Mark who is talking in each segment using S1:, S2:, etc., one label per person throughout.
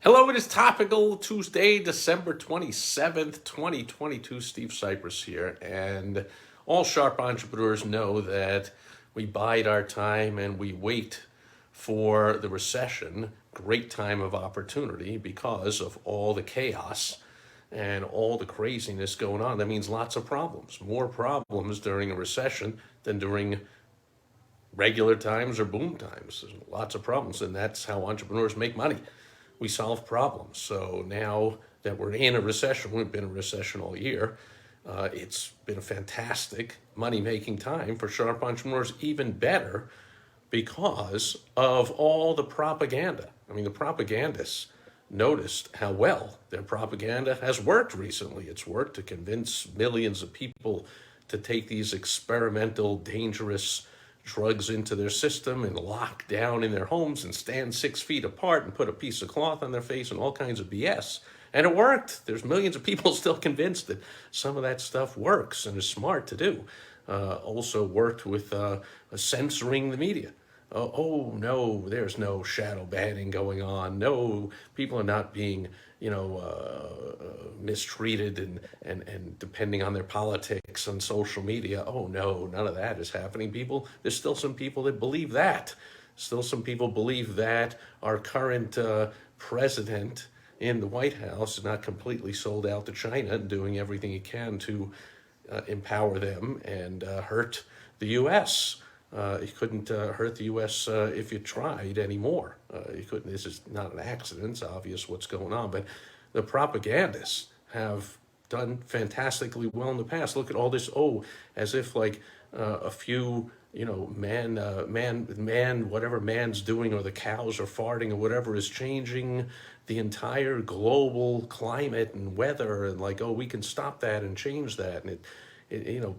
S1: Hello, it is Topical Tuesday, December 27th, 2022. Steve Sipress here. And all sharp entrepreneurs know that we bide our time and we wait for the recession, great time of opportunity because of all the chaos and all the craziness going on. That means lots of problems, more problems during a recession than during regular times or boom times. There's lots of problems, and that's how entrepreneurs make money. We solve problems. So now that we're in a recession, we've been in a recession all year. It's been a fantastic money-making time for sharp entrepreneurs, even better because of all the propaganda. I mean, the propagandists noticed how well their propaganda has worked recently. It's worked to convince millions of people to take these experimental, dangerous drugs into their system and lock down in their homes and stand 6 feet apart and put a piece of cloth on their face and all kinds of BS. And it worked. There's millions of people still convinced that some of that stuff works and is smart to do. Also worked with censoring the media. No, there's no shadow banning going on. No, people are not being, mistreated and depending on their politics on social media. Oh no, none of that is happening. There's still some people that believe that. Still some people believe that our current president in the White House is not completely sold out to China and doing everything he can to empower them and hurt the U.S. You couldn't hurt the U.S. If you tried anymore. You couldn't. This is not an accident. It's obvious what's going on. But the propagandists have done fantastically well in the past. Look at all this. Oh, as if like a few, whatever man's doing, or the cows are farting, or whatever is changing the entire global climate and weather, and like, oh, we can stop that and change that, and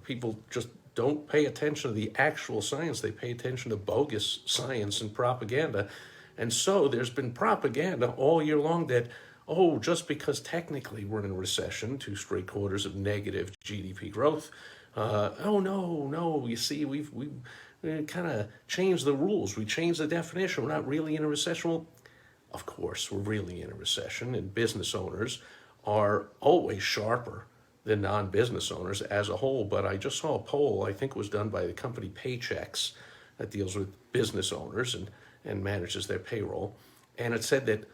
S1: people just don't pay attention to the actual science. They pay attention to bogus science and propaganda. And so there's been propaganda all year long that, oh, just because technically we're in a recession, 2 straight quarters of negative GDP growth, no, you see, we've kind of changed the rules. We changed the definition. We're not really in a recession. Well, of course, we're really in a recession, and business owners are always sharper than non-business owners as a whole. But I just saw a poll, I think it was done by the company Paychecks, that deals with business owners and manages their payroll. And it said that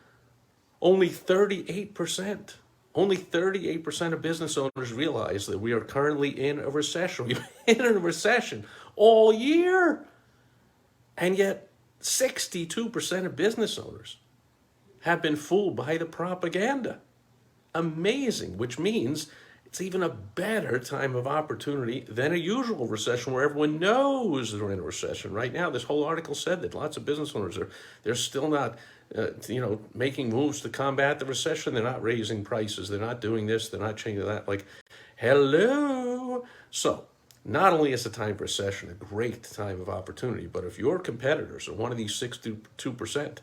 S1: only 38%, only 38% of business owners realize that we are currently in a recession. We've been in a recession all year. And yet 62% of business owners have been fooled by the propaganda. Amazing, which means it's even a better time of opportunity than a usual recession where everyone knows they're in a recession. Right now, this whole article said that lots of business owners they're still not, making moves to combat the recession. They're not raising prices. They're not doing this. They're not changing that. Like, hello. So not only is the time for recession a great time of opportunity, but if your competitors are one of these 62%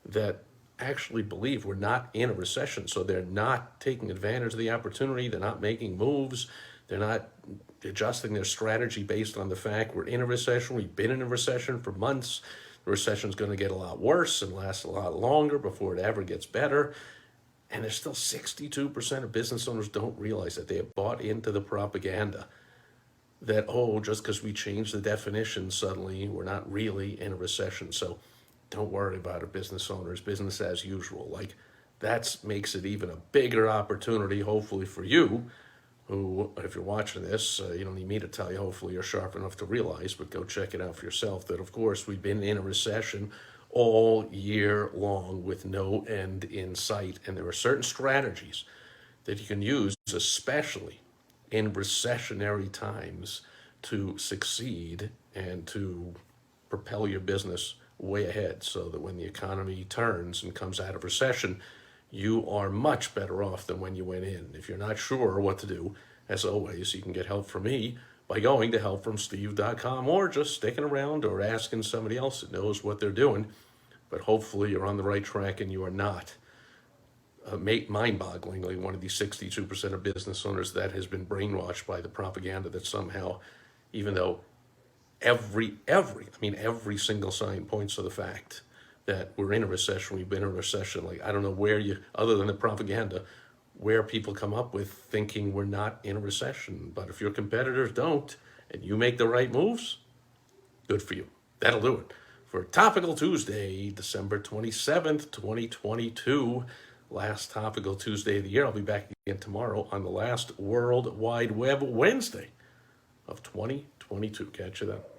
S1: that actually believe we're not in a recession, so they're not taking advantage of the opportunity, they're not making moves, they're not adjusting their strategy based on the fact we're in a recession, we've been in a recession for months, the recession's going to get a lot worse and last a lot longer before it ever gets better. And there's still 62% of business owners don't realize that they have bought into the propaganda that, oh, just because we changed the definition, suddenly we're not really in a recession. So don't worry about it, business owners, business as usual. Like, that makes it even a bigger opportunity, hopefully, for you, who, if you're watching this, you don't need me to tell you, hopefully you're sharp enough to realize, but go check it out for yourself, that, of course, we've been in a recession all year long with no end in sight. And there are certain strategies that you can use, especially in recessionary times, to succeed and to propel your business way ahead, so that when the economy turns and comes out of recession, you are much better off than when you went in. If you're not sure what to do, as always, you can get help from me by going to helpfromsteve.com, or just sticking around or asking somebody else that knows what they're doing. But hopefully you're on the right track and you are not mind-bogglingly one of these 62% of business owners that has been brainwashed by the propaganda that somehow, even though every single sign points to the fact that we're in a recession, we've been in a recession. Like, I don't know where you, other than the propaganda, where people come up with thinking we're not in a recession. But if your competitors don't and you make the right moves, good for you. That'll do it for Topical Tuesday, December 27th, 2022. Last Topical Tuesday of the year. I'll be back again tomorrow on the last World Wide Web Wednesday of 2022. Catch you then.